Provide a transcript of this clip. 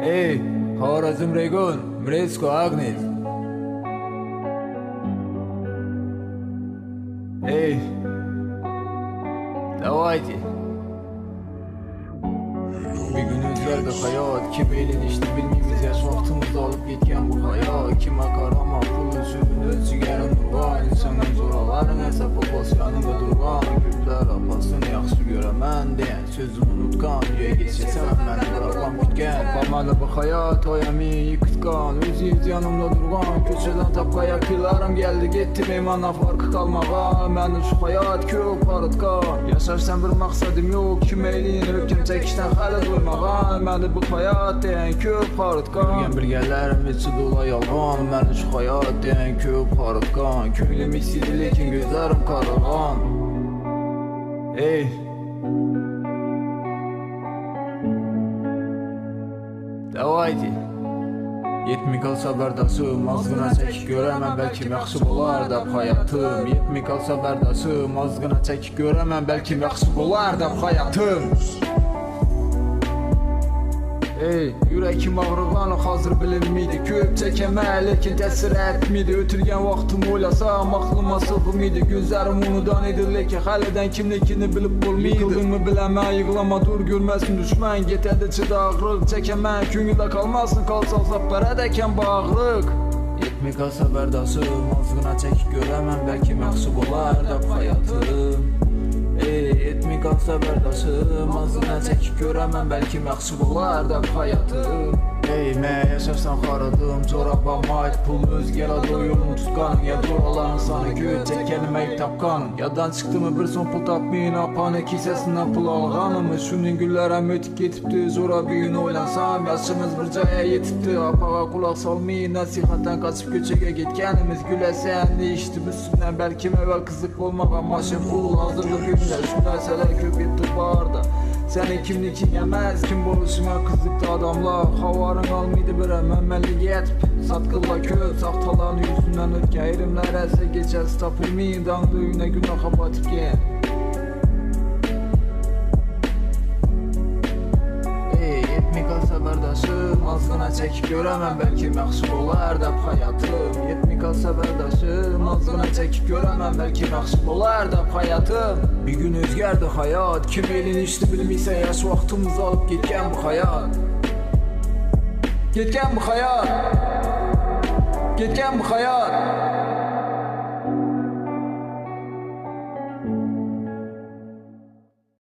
Ey, Xorazm Regon, Mresko Agnes. Ey, давайте. Bir gün özgərdi hayat, kim elin işte bilmemiz yaş vaxtımızı alıp getken bu hayat. Kime karama pul üzümün özgərin durgan, insanın zoraların hesap olbas yanında durgan. Güllər apasını yaxşı görəmən deyən sözümü unutkan. Niye geçirsən məni bırakmam bitken, bamalı bu hayat oyami yıkıtkan. Özüyüz yanımda durgan, köçeden tapka yakılarım geldi gitti meymana farkı kalmağa. Mənim şu hayat kök parıtkan, yaşarsan bir maksadım yok, kim elin öpkən çəkişdən xələ durmağa. Mənim bu hayat deyən kök parıtkan, Bugün birgələrim içi dola yalğan. Mənim şu hayat deyən kök parıtkan, köylüm istedi lekin gözlərim qarıqan. Ey, давайте. Yetmi qalsa bərdasım, azğına çək görəmən bəlkə yaxşı olar da hayatım. Yetmi qalsa bərdasım, azğına çək görəmən bəlkə yaxşı olar da hayatım. Ey, yürekim ağrıqanı hazır bilinmiydi, köp çəkəmə lekin təsir etmiydi. Ötürgən vaxtım oylasam aklıma sığmıydı, gözlərim unudan edir lekin hələdən kimlikini bilib olmaydı. Yıkıldın mı biləmə, yığlama dur görməsin düşmən, getədi çıda ağrıq çəkəmə, köngülə qalmasın qalsa zəppərədəkən bağrıq. Yetmi qalsa bərdasım, azğına çək görəmən bəlkə yaxşı olar da hayatım. Ey, yetmi qalsa bərdasım, azğına çək görəmən bəlkə yaxşı olar da hayatım. Ey, mən yaşarsan xaradım, çorabama ait pul özgəl adı yolunu tutqanım. Ya doraların sana göz çəkənimə tapqanım. Yadan çıxdı mı bir son pul tapmayın, apanı kisəsindən pul alğanım. Şunun güllərəm ötüb getibdi, zora büyün oylansam. Yaşımız bir caya yetibdi, apağa qulaq salmayın. Nəsihatdən qaçıb göçəgə getkənimiz güləsən. Ne işdi üstündən bəlkə əvvəl qızıq olmağa. Maşın pul hazırlıq günlər, şu məsələ köp etdi barda. Senin kimlikin yemez, kim borusuna kızıktı adamlar. Havarın almaydı bire məmməliyyət, satqılla köp, saxtaların yüzündən ötken. Erimlər əsə geçər, stapılmayın, dandı üyünə günaha batıb gen. Ey, yetmi qalsa bərdasım, azğına çək görəmən bəlkə yaxşı olar da hayatım. Yetmi qalsa bərdasım, azğına çək görəmən bəlkə yaxşı olar da hayatım. Bir gün özgərdi hayat, kim elin işdi bilmirsə yaş vaxtımızı alıp getken bu hayat. Getken bu hayat, getken bu hayat.